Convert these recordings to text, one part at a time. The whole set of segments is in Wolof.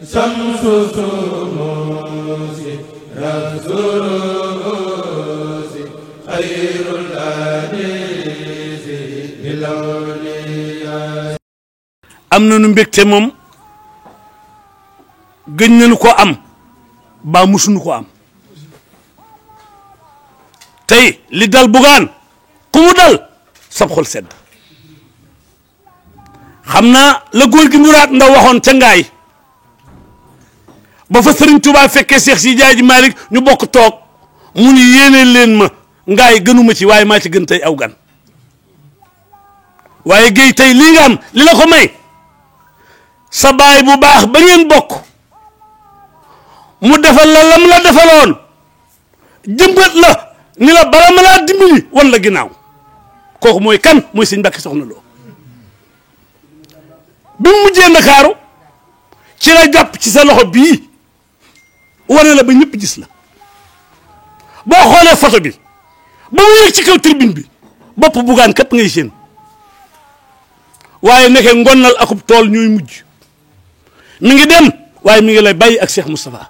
شمس الشموس رأس الرؤوس خير الأنيس بالأولياء. am nañu mbégte moom gëj nañu ko am ba musuñu ko am tey li dal Bougane ku mu dal sab xol sedd xam naa la góor gi Muraat Ndaw waxoon ca ngaay ba fa Sëriñ Tuubaa fekkee Seex Si Jaaji Maalik ñu bokk toog mu ni yéene leen ma ngaay gënuma ci waaye maa ci gën tey aw gan waaye géey tey lii nga am li la ko may sa baay bu baax ba ngeen bokk mu defal la lam la defaloon jëmbat la ni la bala ma laa dimbali wan la ginnaaw kooku mooy kan mooy sëñ Mbàkke Soxna Lo bi mu mujjee Ndakaaru ci la jàpp ci sa loxo bii wane la ba ñëpp gis la boo xoolee photo bi ba mu yëg ci kaw tribune bi bopp Bougane kat ngay seen waaye nekkee ngonnal akub tool ñooy mujj mi ngi dem waaye mi ngi lay bàyyi ak Cheikh Moustapha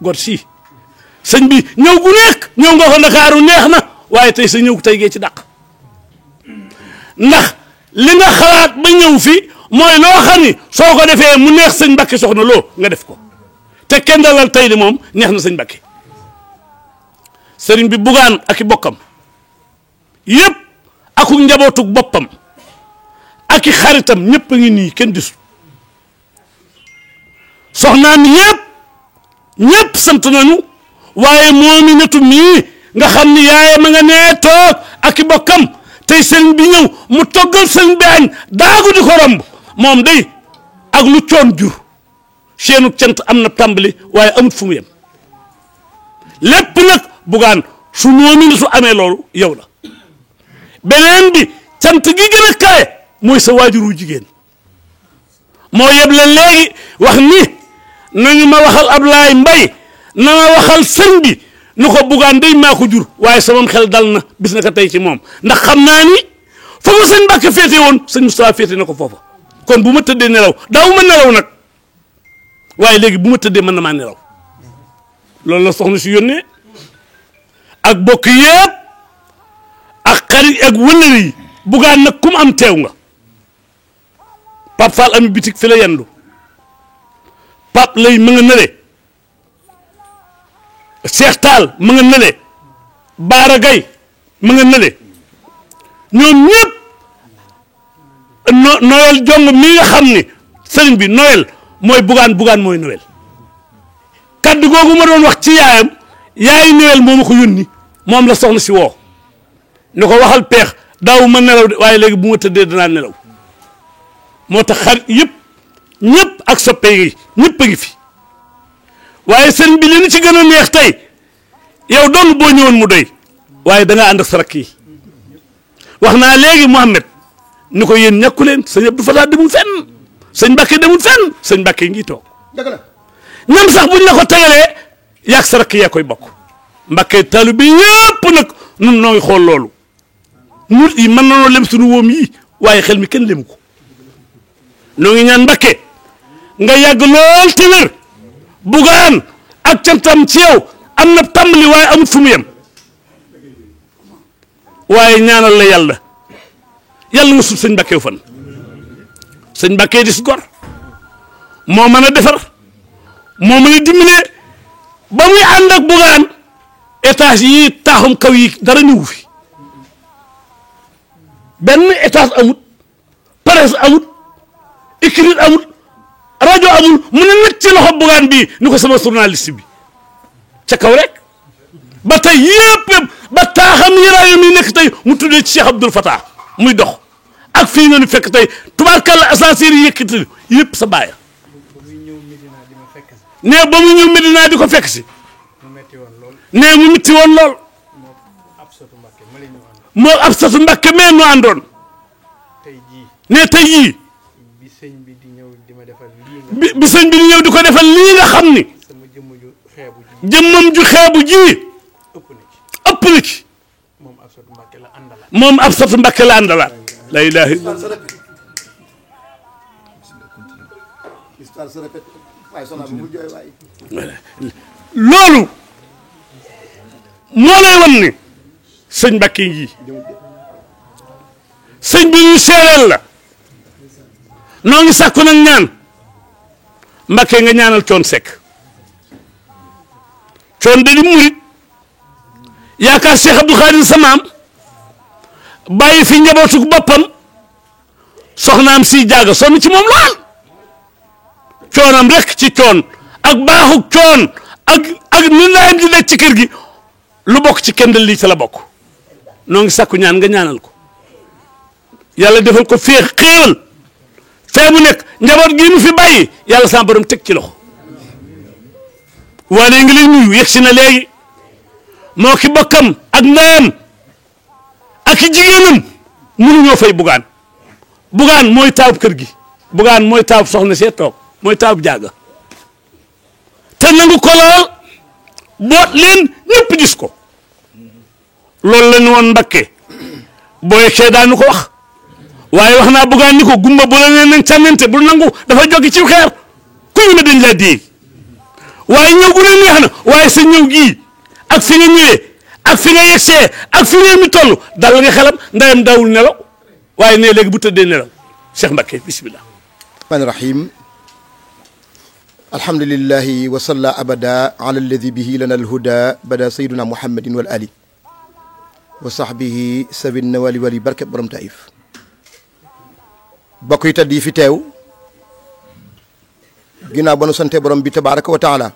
gor si sëñ bi ñëw gu nekk ñëw nga ko Ndakaaru neex na waaye tey sa ñëw tey gee ci dàq ndax li nga xalaat ba ñëw fi mooy loo xam ni soo ko defee mu neex sëñ Mbàkke Soxna Lo nga def ko te kenn dalal tey li moom neex na sëñ Mbàkke sëriñ bi Bougane ak i bokkam yëpp aku njabootug boppam ak i xaritam ñëpp a ngi nii kenn disu soxnaam ñëpp sant nañu waaye Moominatu mii nga xam ni yaayam a nga nee toog ak i bokkam tey sëriñ bi ñëw mu toggal sëriñ bi añ daagu di ko romb moom day ak lu coon jur seenu cant am na tàmbali waaye amut fu mu yem lépp nag Bougane su Moominatu amee loolu yow la beneen bi cant gi gën a kawe mooy sa waajuru jigéen moo yeble léegi wax ni nañu ma waxal Ablaye Mbaye na ma waxal sëñ bi nu ko Bougane day maa ko jur waaye sama xel dal na bis na ko tey ci moom ndax xam naa ni fa ma sëñ Mbàkke féete woon sëñ Moustapha féete na ko foofa kon bu ma tëddee nelaw daaw ma nelaw nag waaye léegi bu ma tëddee mën na maa nelaw loolu la soxna si yónnee ak bokk yëpp ak xarit ak wëllëri yi Bougane nag ku mu am teew nga Pape Fall ami bitik fi la yendu Pape lay ma nga nële Cheikh Tall ma nga nële Baara Gaye ma nga nële ñoom ñëpp Noël Jong mi nga xam ni sëriñ bi Noël mooy Bougane mooy Noël kaddu googu ma doon wax ci yaayam yaayu Noël moo ma ko yónni moom la soxna si woo ni ko waxal peex daaw ma nelaw de waaye léegi bu ma tëddee danaa nelaw moo tax xarit yëpp ñëpp ak soppe yi ñëpp a ngi fi waaye sëriñ bi li ñu ci gën a neex tey yow dong boo ñëwoon mu doy waaye da ngaa ànd ak sa rakk yi wax naa léegi Mouhamed ni ko yéen ñàkku leen sëñ Abdou Fatah demul fenn sëñ Mbàkke demul fenn sëñ Mbàkke ngi toog ñam sax buñ la ko tegalee yaag sa rakk yaa koy bokk Mbàkke taalibe bi yëpp nag nun nooy xool loolu murit yi mën nanoo lem suñu wóom yi waaye xel mi kenn lemu ko noo ngi ñaan Mbàkke nga yàgg lool te wér Bougane ak cantam ci yow am na tàmbali waaye amut fu mu yem waaye ñaanal la yàlla nga sut sëñ Mbàkke fan sëñ Mbàkke dis gor moo mën a defar moo mën a dimbale ba muy ànd ak Bougane étage yi taaxum kaw yi dara ñëwu fi benn étage amut presse amut écrit amut rajo amul mu ne nag ci loxo Bougane bii ni ko sama journaliste bi ca kaw rek ba tey yëpp ba taaxam yëraayam yi nekk tey mu tuddee ci Cheikh Abdoul Fatah muy dox ak fii nga nu fekk tey tubaarkàlla ascenseur yi yëkkati yëpp sa baaya ne ba mu ñëw Medina di ko fekk si ne mu metti woon lool moo Absatu Mbàkke mais nu àndoon ne tey jii bi sëñ bi di ñëw di ko defal lii nga xam ni jëmmam ju xeebu ji ëpp na ci moom Absatu Mbàkke la àndalaat la ilaha illallah loolu moo lay wan ni sëñ Mbàkke ngi sëñ bi ñu seereel la noo ngi sàkku nag ñaan Mbàkke nga ñaanal Coon Sekk Coon da di murit yaakaar Cheikh Abdou Khadir sa maam bàyyi fi njabootu boppam soxnaam si jaaga sonn ci moom lool coonam rek ci coon ak baaxu coon ak ni laayam di nekk ci kër gi lu bokk ci kendal lii ca la bokk noo ngi sàkku ñaan nga ñaanal ko yàlla defal ko féex xéewal fee mu nekk njaboot gii mu fi bàyyi yàlla sama borom teg ci loxo waane ngi lay nuyu yegg si na léegi moo ki bokkam ak ndeyam ak i jigéenam mënuñoo fay bugaan bugaan mooy taawub kër gi bugaan mooy taawub soxna see toog mooy taawub jaaga te nangu ko lool boot leen ñëpp gis ko loolu la ñu woon Mbakke boo yeggee daanu ko wax waaye wax naa bugaan ni ko gumba bu la nee nañ càmmante bul nangu dafa jóge ci xeer ku ñu ne dañ la dee waaye ñëw gu ne neex na waaye sa ñëw gii ak fi nga ñëwee ak fi nga yegsee ak fi réew mi toll dal nga xelam ndayam daawul nelaw waaye ne léegi bu tëddee nelaw Cheikh Mbacké bismillah rahmaan rahim alhamdulillahi wa salla abada ala alladi bihi lana alhuda bada sayyiduna muhammadin wal ali wa sahbihi sabin nawali wali barke borom taif bokk yi tedd yi fi teew ginnaaw ba nu sante borom bi tabaraka wa taala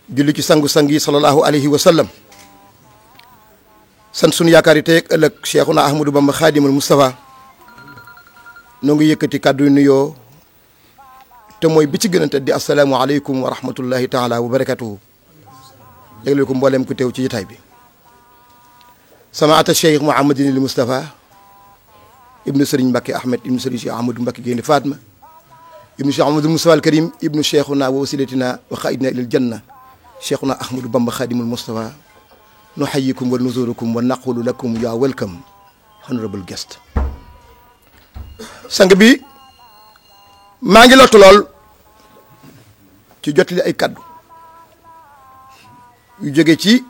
julli ci sangu-sang yi sallallahu alayhi wa sallam sant sunu yaakaar yi tey ak ëllëg Cheikhuna Ahmadou Bamba Khadimul Moustapha noo ngi yëkkati kàddu nuyoo te mooy bi ci gën a tedd di asalaamu aleykum wa rahmatullahi taala wa barakatuhu jégleel ko mbooleem ku teew ci jotaay bi sama ata Cheikh Mouhamadinil Moustapha ibnu Serigne Mbacké Ahmed ibnu Serigne Cheikh Ahmadou Mbacké Gaynde Fatma ibnu Cheikh Ahmadou Moustapha al Karim ibnu Cheikhuna wa wasilatina wa xaidina ilal janna Cheikhuna Ahmadou Bamba Khadimul Moustapha nuhayyikum wa nuzurukum wa naqulu lakum you are welcome honorable guest sang bi maa ngi lottu lool ci jotali ay kaddu yu jóge ci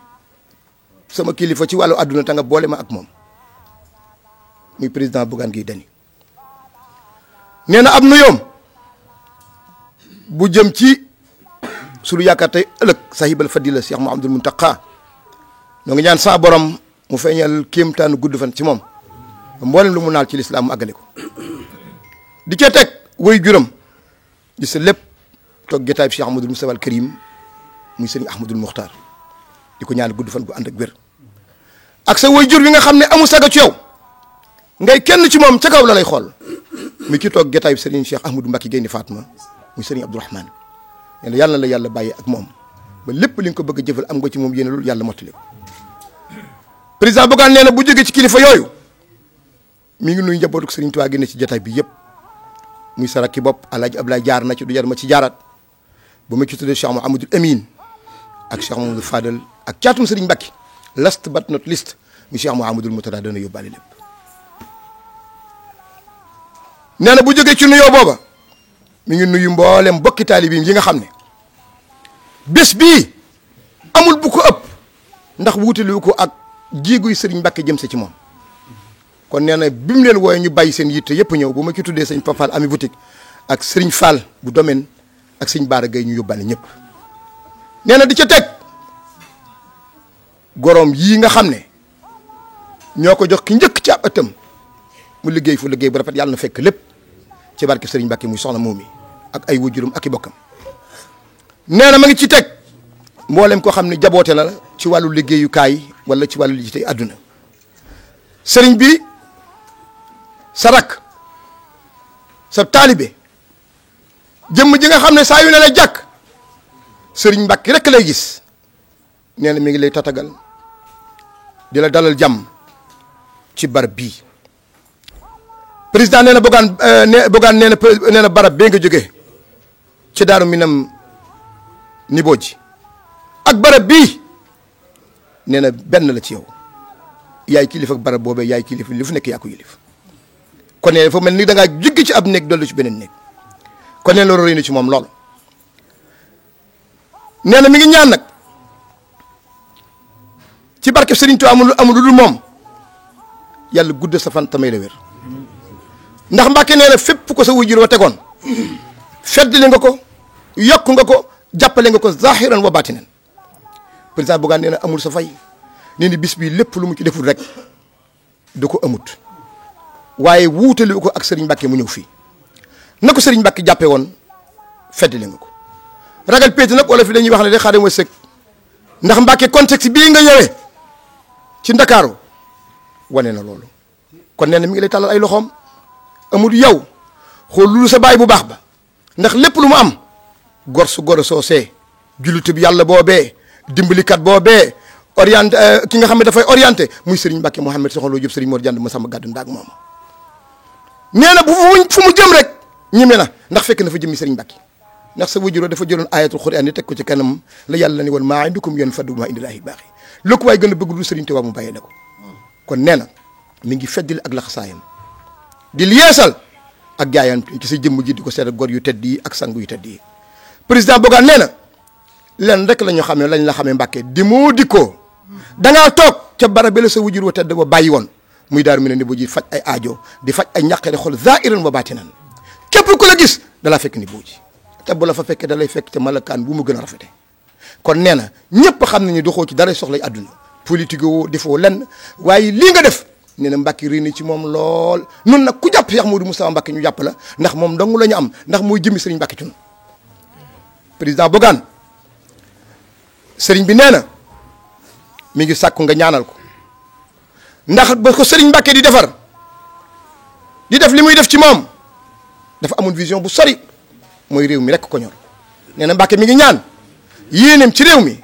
sama kilifa ci wàllu àdduna ta nga boole ma ak moom muy président Bougane Gueye Dany nee na ab nuyoom bu jëm ci sunu yaakaar tey ëllëg sahibal fadila Cheikh Mouhamadoul Mountakha noo ngi ñaan saa borom mu feeñal kéemtaanu gudd fan ci moom mboolem lu mu naal ci lislaam mu àggale ko di ca teg way juram di sa lépp toog jotaay bi Cheikh Ahmadou Moustapha al Karim muy sëriñ Ahmadul Muxtaar di ko ñaan gudd fan gu ànd ak wér ak sa way jur bi nga xam ne amul saga ci yow ngay kenn ci moom ca kaw la lay xool mi ki toog jotaay bi sëriñ Cheikh Ahmadou Mbacké Gaynde Fatma muy sëriñ Abdourahmane nee na yàlla na la yàlla bàyyi ak moom ba lépp li nga ko bëgg a jëfal am nga ci moom yéene loolu yàlla mottali ko président Bougane nee na bu jógee ci kilifa yooyu mi ngi nuyu njabootu Serigne Touba gi ne ci jotaay bi yëpp muy saraki bopp Alaaji Ablaye jaar na ci du jar ma ci jaaraat bu ma ci tuddee Cheikh Mouhamadoul Amine ak Cheikh Mouhamadoul Fadel ak caatum Serigne Mbacké last but not least muy Cheikh Mouhamadoul Moutada dana yóbbaale lépp nee na bu jógee ci nuyoo booba mi ngi nuyu mboolem bokki taalibiim yi nga xam ne bés bii amul bu ko ëpp ndax wuutaliwu ko ak jéeguy Serigne Mbacké jëm sa ci moom kon nee na bi mu leen wooye ñu bàyyi seen yitte yëpp ñëw bu ma ci tuddee sëñ Papal ami boutique ak Serigne Fall bu domaine ak sëñ Baara Gueye ñu yóbbaale ñëpp nee na di ca teg goroom yii nga xam ne ñoo ko jox ki njëkk ci ab ëttam mu liggéey fu liggéey bu rafet yàlla na fekk lépp ci barke Serigne Mbacké muy soxna moom mi ak ay wajuram ak i bokkam nee na ma ngi ci teg mboolem koo xam ne jaboote la ci wàllu liggéeyukaay wala ci wàllu liggéey àdduna sëriñ bi sa rak sa taalibe jëmm ji nga xam ne saa yu ne la jàkk sëriñ Mbacké rek lay gis nee na mi ngi lay tatagal di la dalal jàmm ci barab bii président nee na Bougane nee na barab bee nga jógee ci Daaru Minam Nibo ji ak barab bii nee na benn la ci yow yaay kilifa ak barab boobee yaay kilifa li fu nekk yaa ko yilif kon nee dafa mel ni da ngaa jóge ci ab néeg dollu ci beneen néeg kon nee loolu rëy na ci moom lool nee na mi ngi ñaan nag ci barke Serigne Touba amul lu dul moom yàlla gudd sa fan tamay la wér ndax Mbàkke nee na fépp ko sa wujur wa tegoon feddali nga ko yokk nga ko jàppale nga ko zahiran wa batinan président Bougane nee na amul sa fay nee na bis bi lépp lu mu ci deful rek da ko amut waaye wuutali ko ak Serigne Mbàkke mu ñëw fii na ko Serigne Mbàkke jàppe woon feddali nga ko ragal péete nag wala fi dañuy wax ne de xaaral ma sëg ndax Mbàkke contexte bii nga ñëwee ci Ndakaaru wane na loolu kon nee na mi ngi lay tàllal ay loxoom amul yow xool lu sa baay bu baax ba ndax lépp lu mu am gor su gor soo see jullitu bi yàlla boobee dimbalikat boobee orienté ki nga xam ne dafay orienté muy Serigne Mbacke Mouhamed Soxna Lo Diop Serigne Mor Diand ma sama gàddu ndaag moom nee na bu fu mu jëm rek ñeme na ndax fekk na fa jëmmi Serigne Mbacke ndax sa wajuroo dafa jëloon ayatul Qur'an ni teg ko ci kanam la yàlla ni woon maa indikum yoon faddu maa indilaahi baaxi lu ko waay gën a bëgg lu Serigne Touba mu bàyyee na ko kon nee na mi ngi feddil ak laxasaayam di yeesal ak jaayam ci sa jëmm ji di ko seet gor yu tedd yi ak sang yu tedd yi président Bougane nee na leen rek la ñu xamee lañ la xamee Mbàkke di moo dikkoo dangaa toog ca barab bi la sa wujur wa tedd ba bàyyi woon muy daaru mi ne ni bu ji faj ay aajo di faj ay ñàqare xol zaahiran wa baatinan képp ku la gis dalaa fekk ni boo ji te bu la fa fekkee da lay fekk ca malakaan bu mu gën a rafete kon nee na ñëpp xam nañu doxoo ci dara soxlay àdduna politique woo defoo lenn waaye lii nga def nee na Mbàkke réy na ci moom lool nun nag ku jàpp Cheikh Modou Moustapha Mbàkke ñu jàpp la ndax moom dong la ñu am ndax mooy jëmmi Serigne Mbàkke ci président Bougane Serigne bi nee na mi ngi sàkku nga ñaanal ko ndax ba ko Serigne Mbàkke di defar di def li muy def ci moom dafa amoon vision bu sori mooy réew mi rek ko ñor nee na Mbàkke mi ngi ñaan yéeneem ci réew mi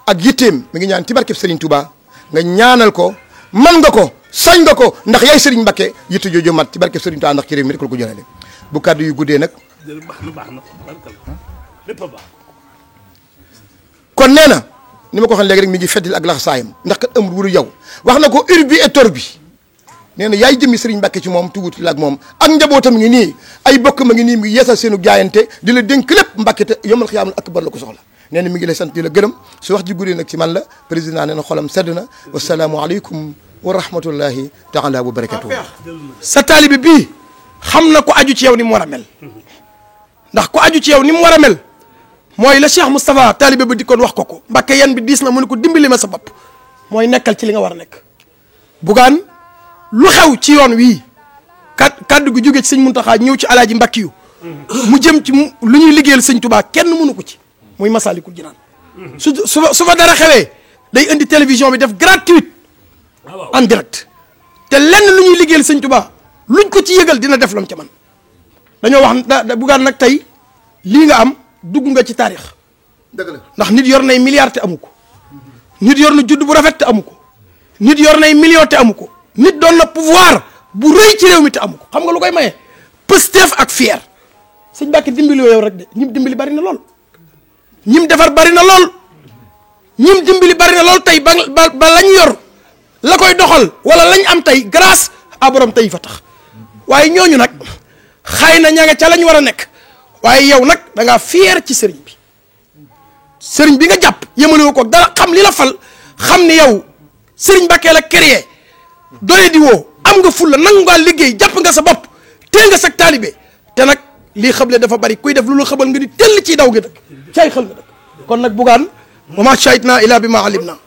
ak yitteem mi ngi ñaan ci barkeb Serigne Touba nga ñaanal ko man nga ko sañ nga ko ndax yaay Serigne Mbacke yitte jooju mat ci barkeb Serigne Touba ndax ci réew mi rek la ko jëlale bu kàddu yu guddee nag. baax na lépp baax. kon nee na ni ma ko waxee léegi rek mi ngi feddil ak laxasaayam ndax kat amul wuru yow wax na ko ur bi et tor bi nee na yaay jëmmi Serigne Mbacke ci moom tuguti la ak moom ak njabootam ngi nii ay bokk ma ngi nii mi ngi yeesal seenu jaayante di la dénk lépp Mbacke te yomal xiyaamul akbar la ko soxla. nee na mi ngi lay sant di la gërëm su wax ji guddi nag ci man la président nee na xolam sedd na wasalaamualeykum wa rahmatullahi taala wa barakatuh. sa taalibe bii xam na ko aju ci yow ni mu war a mel ndax ko aju ci yow ni mu war a mel mooy la Cheikh Moustapha taalibe ba dikkoon wax ko ko Mbàkke yan bi diis na mu ne ko dimbali ma sa bopp mooy nekkal ci li nga war a nekk. Bougane lu xew ci yoon wii kaddu gu jóge ci sëñ Muntaxa ñëw ci alaaji Mbàkke yu mu jëm ci lu ñuy liggéeyal sëñ Touba kenn mënu ko ci. muy Masaalikul Jinaan su fa dara xewee day indi télévision bi def gratuite en direct te lenn lu ñuy liggéeyal sëñ Tuubaa luñ ko ci yëgal dina def lam ca man dañoo wax da Bougane nag tey lii nga am dugg nga ci taarix dëgg la ndax nit yor nay milliards te amu ko nit yor na judd bu rafet te amu ko nit yor nay millions te amu ko nit doon na pouvoir bu rëy ci réew mi te amu ko xam nga lu koy maye Pastef ak fier sëñ Mbàkke dimbali yow rek de ñim dimbali bari na lool ñim defar bari na lool ñim dimbali bari na lool tey ba lañ yor la koy doxal wala lañ am tey grâce à borom tey fa tax waaye ñooñu nag xëy na ña nga ca lañ war a nekk waaye yow nag da ngaa fier ci sëriñ bi nga jàpp yëmale ko dara xam li la fal xam ni yow sëriñ Mbàkke la créé doye di woo am nga fulla nangu ngaa liggéey jàpp nga sa bopp teel nga sa taalibe te nag lii xëble dafa bari kuy def lu la xëbal nga di tell ci daw nga dëkk cay xel nga dëkk kon nag Bougane wa maa shahidnaa illaa bimaa alimnaa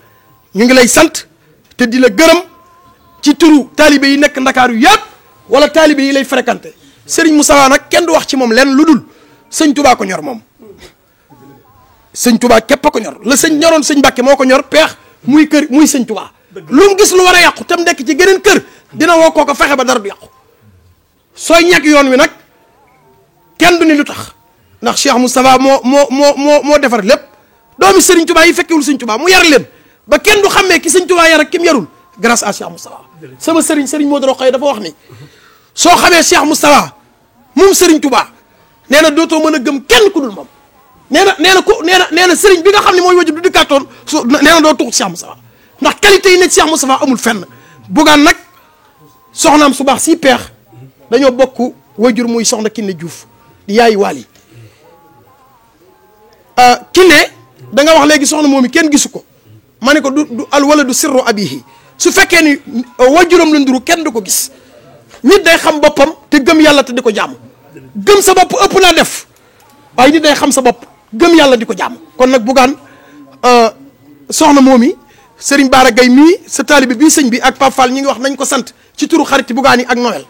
ñu ngi lay sant te di la gërëm ci turu taalibe yi nekk Ndakaaru yëpp wala taalibe yi lay fréquenté Serigne Moussa nag kenn du wax ci moom lenn lu dul sëñ Touba ko ñor moom sëñ Touba képp a ko ñor la sëñ ñoroon sëñ Mbàkke moo ko ñor peex muy kër muy sëñ Touba lu mu gis lu war a yàqu tam nekk ci geneen kër dina woo koo ko fexe ba dara du yàqu sooy ñàkk yoon wi nag kenn du ni lu tax ndax Cheikh Moustapha moo defar lépp doomi Serigne Touba yi fekkewul sëñ Touba mu yar leen ba kenn du xàmmee ki sëñ Touba yar ak ki mu yarul grâce à Cheikh Moustapha sama Serigne Modou Rokhaya dafa wax ni soo xamee Cheikh Moustapha moom Serigne Touba nee na dootoo mën a gëm kenn ku dul moom nee na Serigne bi nga xam ne mooy wajub du dikkaatoon su nee na doo tuxut Cheikh Moustapha ndax qualité yi nekk Cheikh Moustapha amul fenn Bougane nag soxnaam su baax si peex dañoo bokk wajur muy soxna Kiné Diouf di yaayi Waly ki ne da nga wax léegi soxna moom mi kenn gisu ko ma ne ko du al wala du sirru abihi su fekkee ni wajuram la nduru kenn du ko gis nit day xam boppam te gëm yàlla te di ko jaamu gëm sa bopp ëpp naa def waaye nit day xam sa bopp gëm yàlla di ko jaamu kon nag Bougane soxna moom mi Serigne Bara Gaye mii sa taalibe bii sëñ bi ak Pape Fall ñi ngi wax nañ ko sant ci turu xarit Bougane yi ak Noël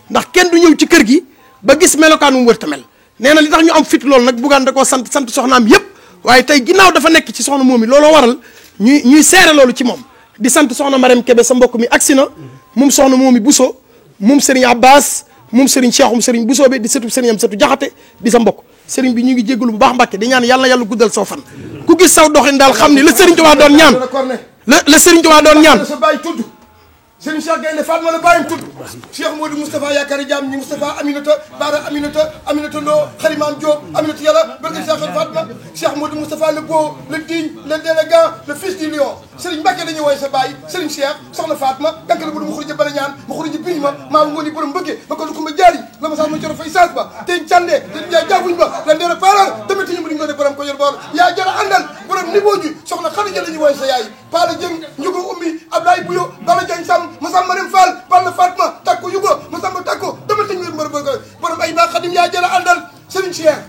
ndax kenn du ñëw ci kër gi ba gis melokaan mu wër ta mel nee na li tax ñu am fit loolu nag Bougane da koo sant soxnaam yëpp waaye tey ginnaaw dafa nekk ci soxna moom mi looloo waral ñuy seere loolu ci moom di sant soxna Marème Kébé sa mbokk mi agsi na moom soxna moom mi Bousso moom Serigne Abbas moom Serigne Cheikhoum Serigne Bousso bi di sëtu Serigne am sëtu Jaxate di sa mbokk Serigne bi ñu ngi jéggalu bu baax Mbàkke di ñaan yàlla yàlla guddal saw fan ku gis saw doxin daal xam ni la Serigne Touba doon ñaan la Serigne Touba doon ñaan sa baay tudd Serigne Cheikh Gaynde Fatma la bàyyam tudd Cheikh Modou Moustapha yaakaari jaam ñi Moustapha Aminata Bara Aminata Lo Xarimaam Diop Aminata yàlla barke Cheikh Fatma Cheikh Modou Moustapha le beau le digne le élégant le fils du lion Serigne Mbacke dañuy woy sa baay Serigne Cheikh soxna Fatma gankale bu mu xuruja bala ñaan ma xuruja biñ ma maa ngooni borom bëgge ba ko ko ma jaari la ma sax ma coro fay saas ba te cande te jaay jaafuñ ba la ndeera paral tamit ñu mu ngone borom ko yor boor yaa jara àndal borom niveau ji soxna Khadija dañuy woy sa yaay Pala Jeng Njugo Ummi Ablaye Buyo Bala Jeng Sam Masamba Marème Fall Balla Fatma takko Yugo Masamba takko tamit ñu borom ay ba Khadim yaa jara àndal Serigne Cheikh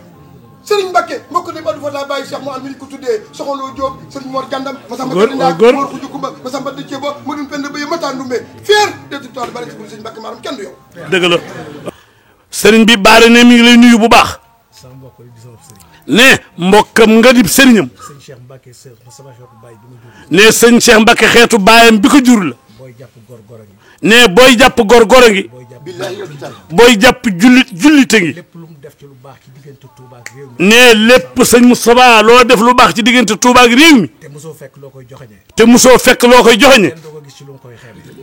Serigne Mbacke mbokk ne Badou Fata Baye Cheikh mo am mi ko tuddee Soxolo Diop Serigne Mor Gandam Masamba Tenda Mor Xuju Kumba Masamba Dëcce Ba Modou Penda Baye Mata Ndumbe fier de tout bari ci Serigne Mbacke maram kenn du yow dëgg la Serigne bi baare ne mi ngi lay nuyu bu baax ne mbokkam nga di sëriñam ne sëñ Cheikh Mbacke xeetu baayam bi ko jur la ne booy jàpp góor-góor a ngi booy jàpp jullite ngi ne lépp sëñ Moustapha loo def lu baax ci diggante Touba ak réew mi te musoo fekk loo koy joxeñe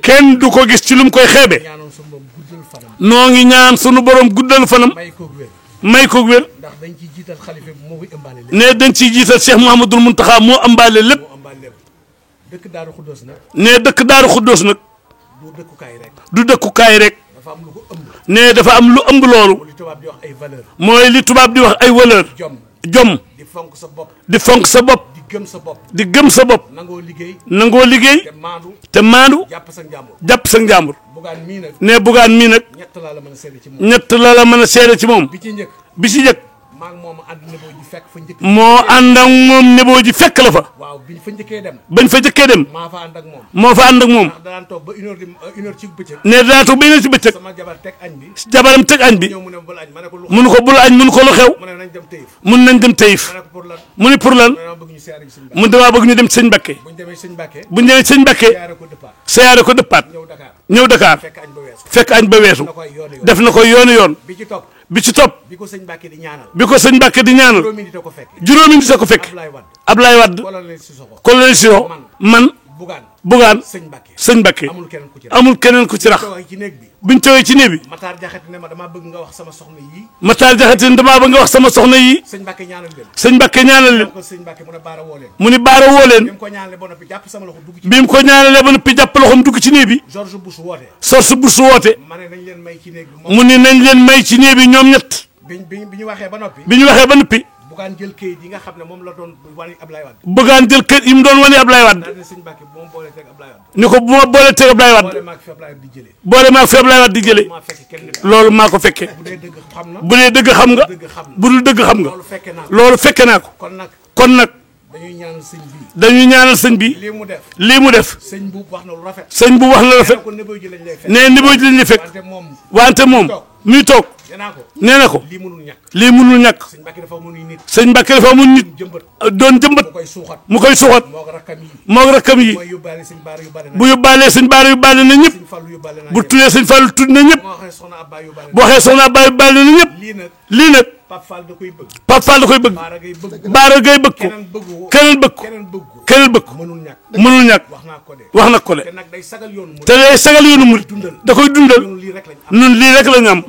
kenn du ko gis ci lu mu koy xeebe noo ngi ñaan sunu borom guddal fanam may ko wér ne dañ ciy jiital Cheikh Mouhamadoul Mountakha moo ambaale lépp ne dëkk Daaru Xuddoos nag du dëkkukaay rek ne dafa am lu ëmb loolu mooy li tubaab di wax ay valeur jom di fonk sa bopp di gëm sa bopp nangoo liggéey te maandu jàpp sa njàmbur ne Bougane mii nag ñett la la mën a seede ci moom bi ci njëkk moo ànd ak moom neboo ji fekk la fa bañ fa njëkkee dem moo fa ànd ak moom ne daan toog ba une heure ci bëccëg jabaram teg añ bi munu ko bul añ munu ko lu xew mun nañ dem Taïf mu ni pour lan mu damaa bëgg ñu dem sëñ Mbacke buñ demee sëñ Mbacke siyaare ko dëppaat ñëw Dakar fekk añ ba weesu def na ko yoon bi ci topp bi ko sëñ Mbacke di ñaanal juróomi nit a ko fekk Ablaye Wade Colonel Sissoko man Bougane sëñ Mbacke amul keneen ku ci rax biñ toogee ci néeg bi Matar Jaxate ne ma damaa bëgg nga wax sama soxna yi sëñ Mbacke ñaanal leen mu ni baara woo leen bi mu ko ñaanalee ba noppi jàpp loxoom dugg ci néeg bi George Bush woote mu ni nañ leen may ci néeg bi ñoom ñett bi ñu waxee ba noppi Bougane jël kayit yi nga xam ne moom la doon wane Ablaye Wade Bougane jël kayit yi mu doon wane Ablaye Wade ni ko bu ma boolee teg Ablaye Wade boole maa fi Ablaye Wade di jëlee loolu maa ko fekkee bu dee dëgg xam nga bu dul dëgg xam nga loolu fekke naa ko kon nag dañuy ñaanal sëñ bi lii mu def sëñ bu wax na lu rafet nee Nebo ji lañ lay fekk wante moom muy toog nee na ko lii mënul ñàkk sëñ Mbacke dafa mun nit doon jëmbat mu koy suuxat moog rakkam yi bu yóbbaalee sëñ Baara yóbbaale na ñëpp bu tuddee sëñ Fallu tudd na ñëpp bu waxee soxna Abba yóbbaale na ñëpp lii nag Pape Fall da koy bëgg Baara Gaye bëgg ko keneen bëgg ko mënul ñàkk wax na ko de te day sagal yoonu murid da koy dundal ñun lii rek la ñu am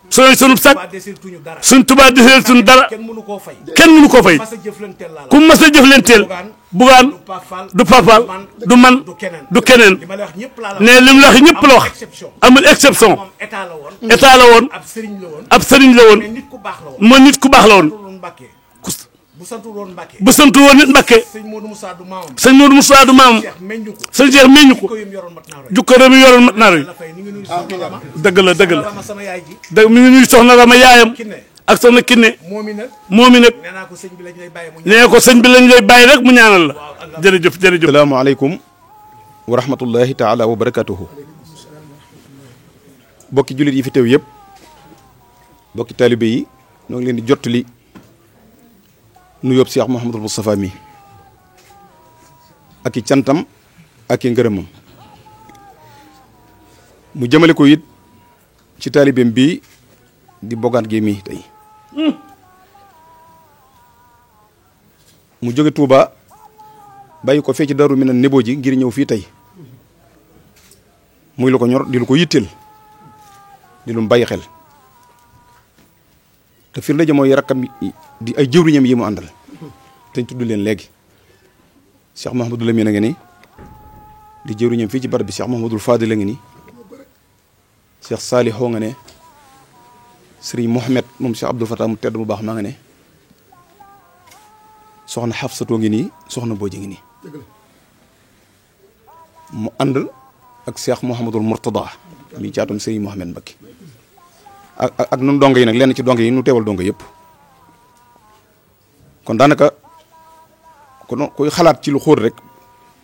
sunu sag suñ Tuubaa deseetuñu dara kenn mënu koo fay ku mas a jëflanteel Bougane du Pape Fall du man du keneen ne li mu la wax ñëpp la wax amul exception état la woon ab sëriñ la woon moo nit ku baax la woon bu santu woon Mbacke. bu santu woon nit Mbacke. sëñ Modou Moussa du maamam. sëñ Modou Moussa du maamam. sëñ Cheikh meññu ko. jukkaram yi yoroon mat naa roy. dëgg la dëgg la. dëgg mi ngi nuyu soxna Rama yaayam. ak soxna Kiné. moom i nag. nee ko sëñ bi lañ lay bàyyi rek mu ñaanal la. jërëjëf jërëjëf. salaamaaleykum wa rahmatullahi taala wa barakatuhu. bokki jullit yi fi teew yëpp. bokki taalibe yi ñoo ngi leen di jottali nu yóbbu Cheikh Mouhamadul Moustapha mi ak i cantam ak i ngërëmam mu jëmale ko it ci taalibeem bii di Bougane Gueye mi tey mu jóge Touba bàyyi ko fee ci Darou Minane Nebo ji ngir ñëw fii tey muy lu ko ñor di lu ko yitteel di lu mu bàyyi xel te firnde ji mooy rakkam di ay jëwriñam yi mu àndal te ñu tudd leen léegi Cheikh Mouhamadou Lamine a ngi ni di jëwriñam fii ci barab bi Cheikh Mouhamadoul Fadil a ngi ni Cheikh Salihou nga ne Serigne Mohamed moom Cheikh Abdoul Fatah mu tedd mu baax maa nga ne soxna Hafsatoo ngi nii soxna Booji ngi nii mu ànd ak Cheikh Mouhamadoul Mourtada mi caatum Serigne Mohamed Mbacké ak nun dongo yi nag lenn ci dongo yi nu teewal dongo yëpp kon daanaka kon koy xalaat ci lu xóot rek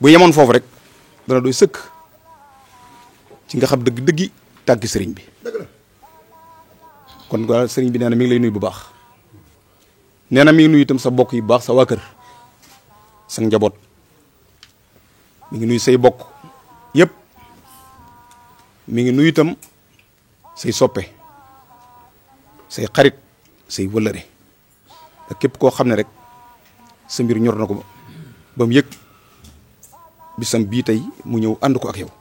bu yemoon foofu rek dana doy sëkk ci nga xam dëgg-dëggi tàggi sëriñ bi kon daal sëriñ bi nee na mi ngi lay nuyu bu baax nee na mi ngi nuyu itam sa bokk yi bu baax sa waa kër sa njaboot mi ngi nuyu say bokk yëpp mi ngi nuyu itam say soppe say xarit say wëllëre ak képp koo xam ne rek sa mbir ñor na ko ba mu yëg bisam bii tey mu ñëw ànd ko ak yow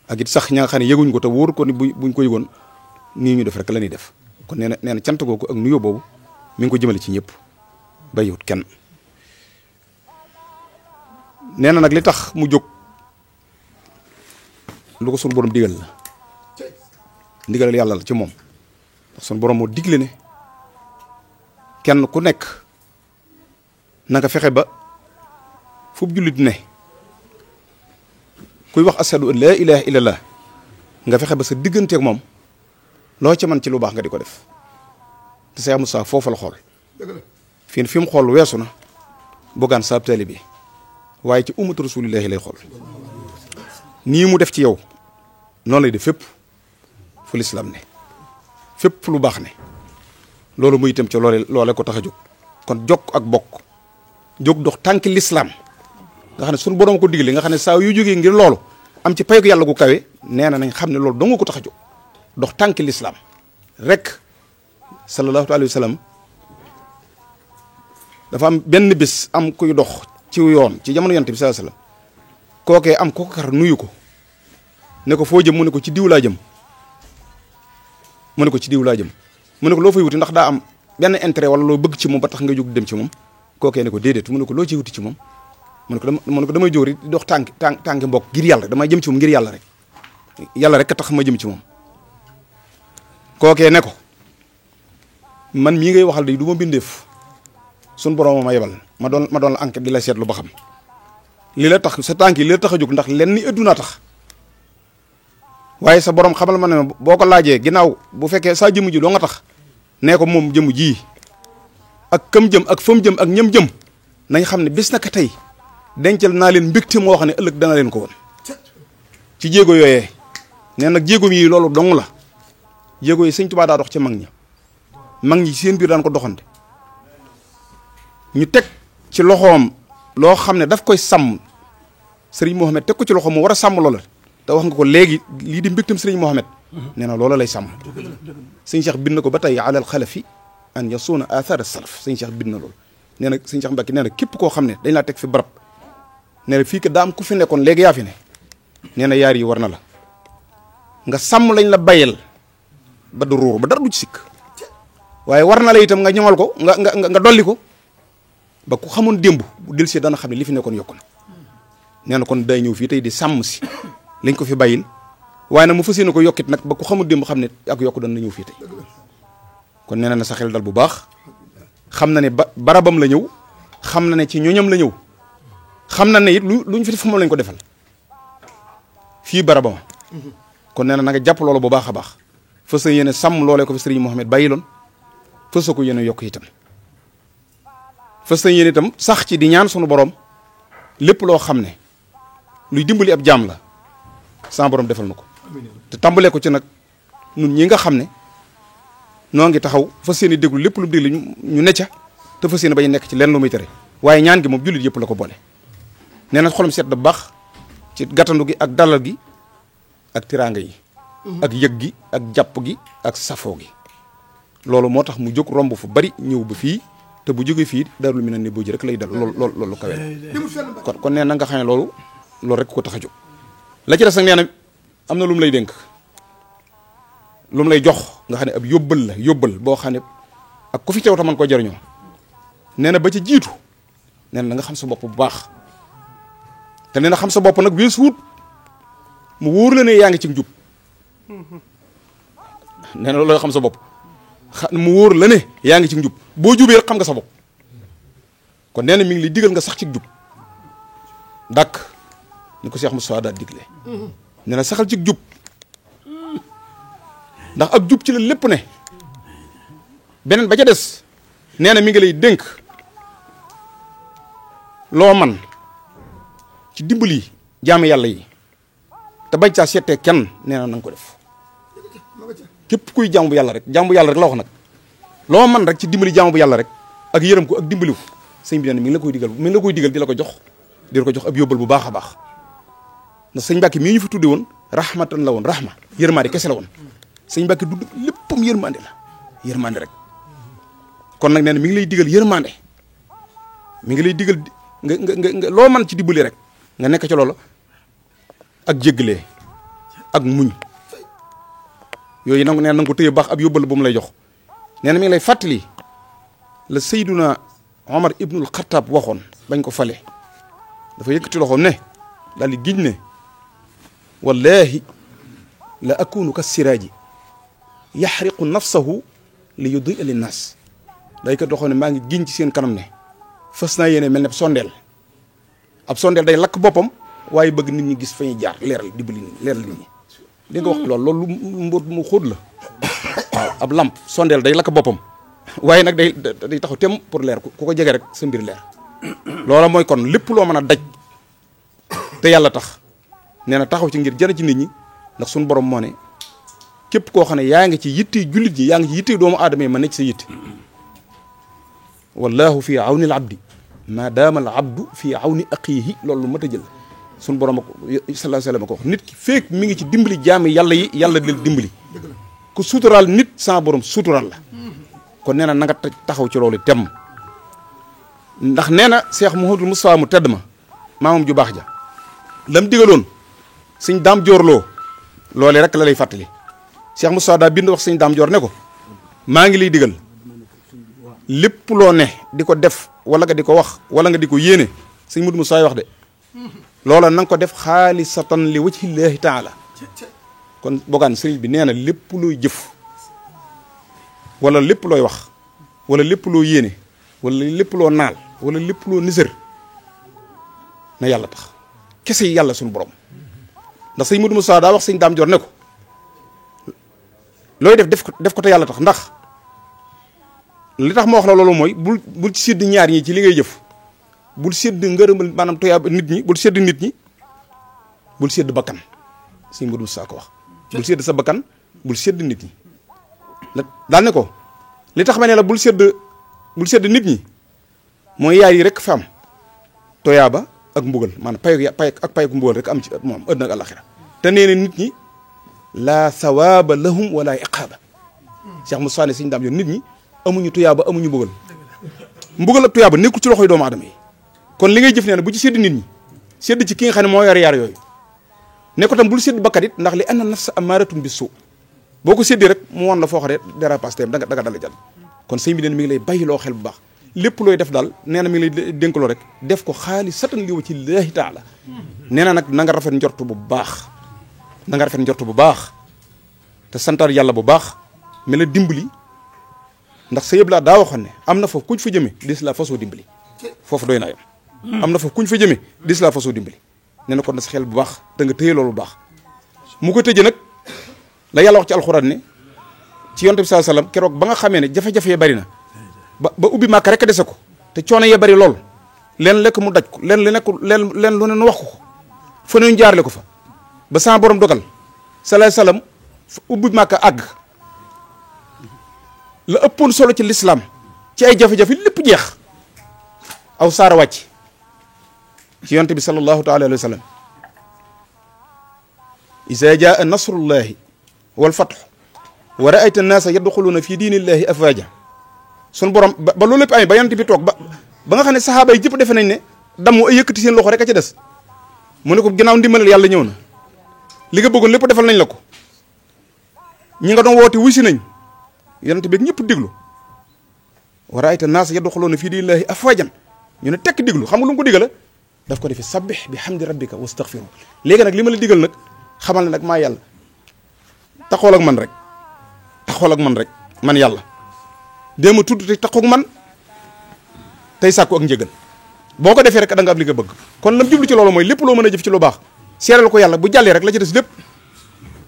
ak it sax ña nga xam ne yëguñ ko te wóor ko ni buñ ko yëgoon nii ñu def rek la ñuy def kon nee na cant googu ak nuyoo boobu mi ngi ko jëmale ci ñëpp bàyyiwut kenn nee na nag li tax mu jóg lu ko sunu borom digal la ndigalal yàlla la ci moom ndax sunu borom moo digle ne kenn ku nekk na nga fexe ba fu jullit ne kuy wax ashadu an laa ilaha illallah nga fexe ba sa digganteeg moom loo ca man ci lu baax nga di ko def te Cheikh Moussa foofu la xool fi mu xool weesu na Bougane saab taalibe bi waaye ci ummatu rasulillahi lay xool nii mu def ci yow noonu lay def fépp fu lislaam ne fépp fu lu baax ne loolu muy itam ca loole ko tax a jóg kon jokk ak bokk jóg dox tànki lislaam nga xam ne suñu borom ko digle nga xam ne saa yu jógee ngir loolu am ci payku yàlla gu kawe nee na nañ xam ne loolu dong ko tax a jóg dox tànki lislaam rek sallallahu alayhi wa sallam dafa am benn bis am kuy dox ci yoon ci jamono yonent bi sallallahu alayhi wa sallam kookee am ko kar nuyu ko ne ko foo jëm mu ne ko ci diw laa jëm mu ne ko ci diw laa jëm mu ne ko loo fay wuti ndax daa am benn intérêt wala loo bëgg ci moom ba tax nga jóg dem ci moom kookee ne ko déedéet mu ne ko loo ciy wuti ci moom mu ne ko damay jóori dox tànki mbokk ngir yàlla damay jëm ci moom ngir yàlla rek yàlla rek a tax ma jëm ci moom kookee ne ko man mii ngay waxal de du ma bindeef sun borom ma yebal ma doon la enquête di la seetlu ba xam li la tax sa tànk yi li la tax a jóg ndax lenn ni adduna tax waaye sa borom xamal ma ne boo ko laajee ginnaaw bu fekkee saa jëmm ji doo nga tax nee ko moom jëmm ji ak kam jëm ak fam jëm ak ñam jëm nañ xam ne bis naka tey dencal naa leen mbégte moo xam ne ëllëg dana leen ko woon ci jéego yooyee nee nag jéego yi loolu dong la jéego yi sëñ Tuubaa daa dox ci mag ñi seen biir daan ko doxante ñu teg ci loxoom loo xam ne daf koy sàmm Serigne Mohamed teg ko ci loxoom mu war a sàmm loola te wax nga ko léegi lii di mbégtam Serigne Mohamed nee na loola lay sàmm sëñ Cheikh bind na ko ba tey alal xalafi an yasuuna athar salaf sëñ Cheikh bind na loolu nee na sëñ Cheikh Mbacke nee na képp koo xam ne dañ laa teg fi barab nee na fii que daa am ku fi nekkoon léegi yaa fi ne nee na yaar yi war na la nga sàmm lañ la bayel ba du ruur ba dara du ci sikk waaye war na la itam nga ñoŋal ko nga dolli ko ba ku xamoon démb bu del si dana xam ne li fi nekkoon yokku na nee na kon day ñëw fii tey di sàmm si lañ ko fi bàyyil waaye nag mu fas yéene ko yokkit nag ba ku xamul démb xam ne ak yokku dana ñëw fii tey kon nee na sa xel dal bu baax xam na ne barabam la ñëw xam na ne ci ñoñam la ñëw xam na ne it luñ fi def moom lañ ko defal fii barabam kon nee na nga jàpp loolu bu baax a baax fas yéene sàmm loolee ko fi sëriñ Mouhamed bàyyiloon fas ko yéene yokk itam fas yéene itam sax ci di ñaan sunu borom lépp loo xam ne luy dimbali ab jaam la sama borom defal na ko te tàmbalee ko ci nag nun ñi nga xam ne noo ngi taxaw fas yéene déglu lépp lu déglu ñu ne ca te fas yéene bañ nekk ci lenn lu muy tere waaye ñaan gi moom jullit yëpp la ko boole nee na xolam seet da baax ci gàttandu gi ak dalal gi ak tiraanga yi ak yëg gi ak jàpp gi ak safoo gi loolu moo tax mu jóg romb fu bari ñëw ba fii te bu jógee fii Daarul Minan ne boo ji rek lay dal loolu kawe la kon nee na nga xam ne loolu rek ko tax a jóg la ci des nag nee na am na lu mu lay dénk lu mu lay jox nga xam ne ab yóbbal boo xam ne ak ku fi teew ta man koo jëriñoo nee na ba ca jiitu nee na nga xam sa bopp bu baax te nee na xam sa bopp nag weesu wut mu wóor la ne yaa ngi ci njub nee na loolu la xam sa bopp mu wóor la ne yaa ngi ci njub boo jubee rek xam nga sa bopp kon nee na mi ngi lay digal nga sax ci jub dàkk ni ko Cheikh Moussa daal digle nee na saxal ci jub ndax ak jub ci la lépp ne beneen ba ca des nee na mi ngi lay dénk loo man ci dimbali jaami yàlla yi te bañ caa seetee kenn nee na nga ko def képp kuy jaamu bu yàlla rek la wax nag loo man rek ci dimbali jaamu bu yàlla rek ak yërëm ko ak dimbali ko sëñ bi nee na mi ngi la koy digal di la ko jox ab yóbbal bu baax a baax ndax sëñ Mbàkke mii ñu fi tudde woon rahmatan la woon rahma yërmande kese la woon sëñ Mbàkke du léppam yërmande rek kon nag nee na mi ngi lay digal yërmande mi ngi lay digal nga loo man ci dimbali rek nga nekk ci loolu ak jéggalee ak muñ yooyu nag nee na nga ko téye baax ab yóbbal bu mu lay jox nee na mi ngi lay fàttali la Seyduna Omar ibnul Xattaab waxoon bañ ko fale dafa yëkkati loxoom ne daal di giñ ne wallahi la akunu ka siraaji yaxriqu nafsahu li yudia linnaas day kat loxoom ne maa ngi giñ ci seen kanam ne fas naa yéene mel ne ab sondeel day lakk boppam waaye bëgg nit ñi gis fa ñuy jaar leeral dimbali leeral nit ñi dégg nga wax loolu mbóot mu xóot la waaw ab lamp sondeel day lakk boppam waaye nag day taxaw tem pour leer ku ko jege rek sa mbir leer loola mooy kon lépp loo mën a daj te yàlla tax nee na taxaw ci ngir jëriñ ci nit ñi ndax suñu borom moo ne képp koo xam ne yaa ngi ci yitte jullit ñi yaa ngi ci yitte doomu aadama yi ma nekk sa yitte wallahu fi awni al abdi ma daama al abdu fi awni aqihi loolu lu mat a jël suñu borom ko sallallahu alayhi wa sallam ko wax nit ki feek mi ngi ci dimbali jaami yàlla yi yàlla di dimbali ku suturaal nit sans borom suturaal la kon nee na nga taxaw ci loolu tem ndax nee na Cheikh Mouhamadou Moustapha mu tedd ma maamam ju baax ja lam digaloon sëñ daam joorloo loolee rek la lay fàttali Cheikh Moustapha daa bind wax sëñ daam joor ne ko maa ngi lay digal lépp loo ne di ko def wala nga di ko wax wala nga di ko yéene sëñ Modou Moustapha wax de loola na nga ko def xaalisatan li wajhillahi taala kon bogaan sëriñ bi nee na lépp looy jëf wala lépp looy wax wala lépp loo yéene wala lépp loo naal wala lépp loo nisër na yàlla tax kese yi yàlla suñu borom ndax sëñ Modou Moussa daa wax sëñ daam joor ne ko looy def ko te yàlla tax ndax li tax ma wax la loolu mooy bul ci sédd ñaar ñi ci li ngay jëf bul sédd ngërëmal maanaam toyaaba nit ñi bul sédd nit ñi bul sédd bakkan sëñ Modou Moussa ko wax bul sédd sa bakkan bul sédd nit ñi la daal ne ko li tax ma ne la bul sédd nit ñi mooy yaay yi rek fa am toyaaba ak mbugal maanaam payu mbugal rek am ci moom àddina ak àllaxira te nee na nit ñi laa sawaaba lahum wala iqaaba Cheikh Moussa ne sëñ daam yoon nit ñi amuñu tuyaaba amuñu mbugal ak tuyaaba nekkul ci loxoy doomu aadama yi kon li ngay jëf nee na bu ci sédd nit ñi sédd ci ki nga xam ne moo yor yaar yooyu ne ko tam bul sédd bakkat it ndax li anna nafsa amaaratun bis suu boo ko séddee rek mu wan la foo xam ne dérapage tayam da nga dala jàll kon sëñ bi nee na mi ngi lay bàyyi loo xel bu baax lépp looy def daal nee na mi ngi lay dénkaloo rek def ko xaalisatan li wajhillaahi taala nee na nag na nga rafet njortu bu baax te santaat yàlla bu baax mi la dimbali ndax sa yëpp laa daa waxoon ne am na foofu kuñ fa jëme dis la fasoo dimbali foofu doy naa yam am na foofu kuñ fa jëme dis la fasoo dimbali nee na kon na sa xel bu baax te nga téye loolu bu baax mu ko tëjee nag la yàlla wax ci alxuraan ne ci yonent bi sallallahu alayhi wasallam keroog ba nga xamee ne jafe-jafe yee bari na ba ubbi màkk rek a dese ko te coono yee bari lool leen lekk mu daj ko leen lu nekk leen lu ne nu wax ko fa ñu jaarle ko fa ba sama borom dogal sallallahu alayhi wasallam ubbi màkk àgg la ëppoon solo ci l'islam ci ay jafe-jafe lépp jeex aw saara wàcc ci yonent bi sallallahu taala alayhi wa sallam iza jaa nasrullahi wal fathu wa ra'ayta an-naasa yadxuluuna fi diinillahi afwaaja sun borom ba loolu lépp amee ba yonent bi toog ba nga xam ne saxaaba yi jëpp defe nañ ne damu ay yëkkati seen loxo rek a ca des mu ne ko ginnaaw ndimbalal yàlla ñëw na li nga bëggoon lépp defal nañ la ko ñi nga doon woote wuy si nañ yonent bi ñëpp déglu wa ra'ayta an-naasa yadxuluuna fi diinillahi afwaajan ñu ne tekk déglu xam nga lu mu ko digala daf ko defee sabbih bi hamdi rabbika wastaghfiru léegi nag li ma la digal nag xamal ne nag maa yàlla taxool ak man rek taxool ak man rek man yàlla déema tudd te taxoog man tey sàkku ak njëgal boo ko defee rek da nga am li nga bëgg kon lam jublu ci loolu mooy lépp loo mën a jëf ci lu baax seeral ko yàlla bu jàllee rek la ci des lépp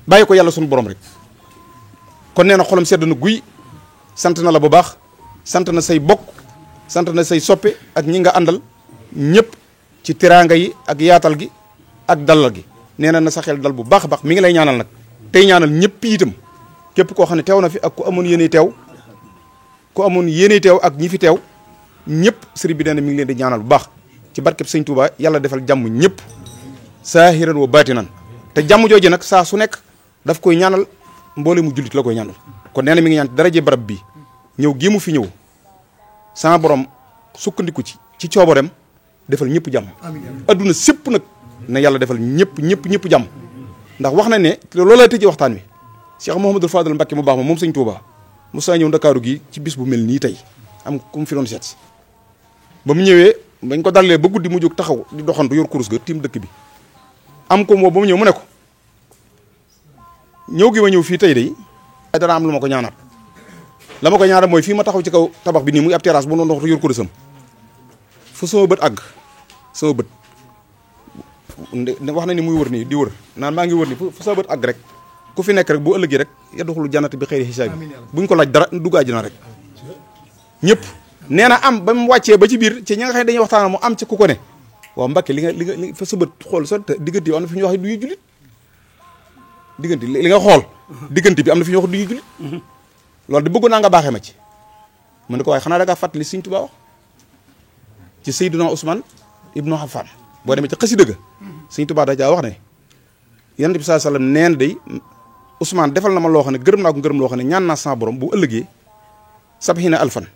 bàyyi ko yàlla suñu borom rek kon nee na xolam sedd na guy sant na la bu baax sant na say bokk sant na say soppe ak ñi nga àndal ñëpp ci teraanga yi ak yaatal gi ak dalal gi nee na sa xel dal bu baax a baax mi ngi lay ñaanal nag tey ñaanal ñëpp itam képp koo xam ne teew na fi ak ku amoon yéene teew ak ñi fi teew ñëpp sëriñ bi nee na mi ngi leen di ñaanal bu baax ci barkeb sëñ Touba yàlla defal jàmm ñëpp saahiran wa baatinan te jàmm jooju nag saa su nekk daf koy ñaanal mboole mu jullit la koy ñaanal kon nee na mi ngi ñaan daraje barab bi ñëw gii mu fi ñëw sama borom sukkandiku ci coobareem defal ñëpp jàmm adduna sépp nag na yàlla defal ñëpp jàmm ndax wax na ne loolu la tëjee waxtaan wi Cheikh Mouhamadou Fadal Mbacké mu baax ma moom sëñ Touba Moussa ñëw Ndakaaru gi ci bis bu mel nii tey am ku mu fi doon seet si ba mu ñëwee bañ ko dalee ba guddi mu jóg taxaw di doxantu yor kurus ga tiim dëkk bi am ko moo ba mu ñëw mu ne ko ñëw gi ma ñëw fii tey de dana am lu ma ko ñaanal la ma ko ñaanal mooy fii ma taxaw ci kaw tabax bi nii muy ab terrasse bu doon dox yor kurusam fu sama bët àgg sama bët wax na ni muy wër nii di wër naan maa ngi wër nii fu sama bët àgg rek ku fi nekk rek bu ëllëgee rek yadxulu jannata bi xayri hisaab buñ ko laaj dara dugg àjjana rek ñëpp nee na am ba mu wàccee ba ci biir ci ñi nga xam ne dañuy waxtaan mu am ci ku ko ne waaw Mbàkke li nga fa sa bët xool sa diggante bi am na fi ñuy wax du ñuy jullit diggante li nga xool diggante bi am na fi ñuy wax du ñuy jullit loolu di bëgg naa nga baaxee ma ci mu ne ko waaye xanaa da ngaa fàttali Sëñ Tuubaa wax ci Seydina Ousmane Ibnu Affan boo demee ci xasida ga Sëñ Tuubaa da caa wax ne Yonent bi sallallahu alayhi wasallam neen day Ousmane defal na ma loo xam ne gërëm naa ko gërëm loo xam ne ñaan naa sama borom bu ëllëgee sabhina alfan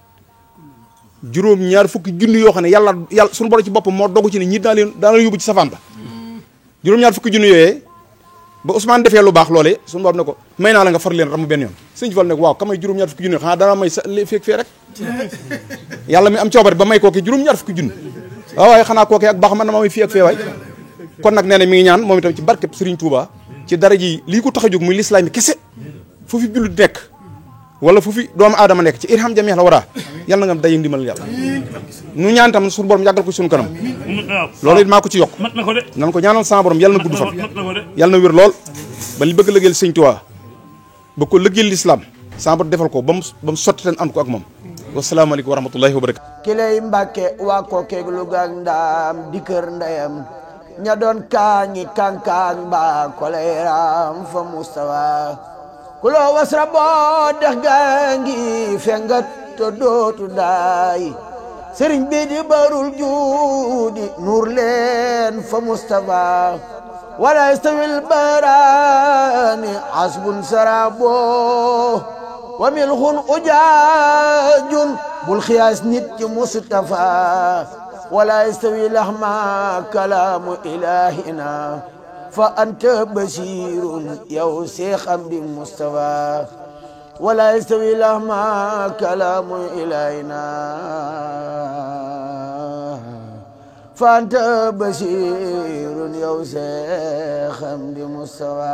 juróom-ñaar fukki junni yoo xam ne yàlla suñu borom ci boppam moo dogu ci ne ñi daa leen yóbbu ci safaan ba juróom-ñaar fukki junni yooyee ba Ousmane defee lu baax loolee suñu borom ne ko may naa la nga far leen ramu benn yoon sëñ Fall ne ko waaw kamay juróom-ñaar fukki junni xanaa dana may sa feeg fee rek yàlla mi am coobare ba may kooki juróom-ñaar fukki junni waaw waaye xanaa kooki ak baax man na ma may fii ak fee waay kon nag nee na mi ngi ñaan moom itam ci barkeb Serigne Touba ci dara ji lii ko tax a jóg muy lislaam yi kese fu fi jullit nekk wala fu fi doomu aadama nekk ci irham jamii la waraa yàlla na nga daje ndimbal yàlla nu ñaan tam suñu borom yàggal ko suñu kanam loolu it maa ko ci yokk nan ko ñaanal sama borom yàlla na gudd fan yàlla na wér lool ba li bëgg lëggeel Sëñ Tuubaa ba ko lëggeel lislaam sama borom defal ko ba mu sotti teen ànd ko ak moom wasalaamaaleykum wa rahmatullahi wa barakatu ki lay Mbàkke waa ko keeg lu gaag ndaam di kër ndeyam ña doon kaañi kankaan mbaa koleeraam fa Mustafa kuloo wasra boo dex gaa ngi fengat to dootu daay sëriñ bi di barul juudi nuur leen fa Mustafa wala yastawil barani asbun sarabo wa milxun ujaajun bul xiyaas nit ci Mustafa wala yastawi lahma kalaamu ilahina fa anta basirun yow Seex Amdi Mustafa wala yastawi lahma kalaamu ilahina fa anta basirun yow Seex Amdi Mustafa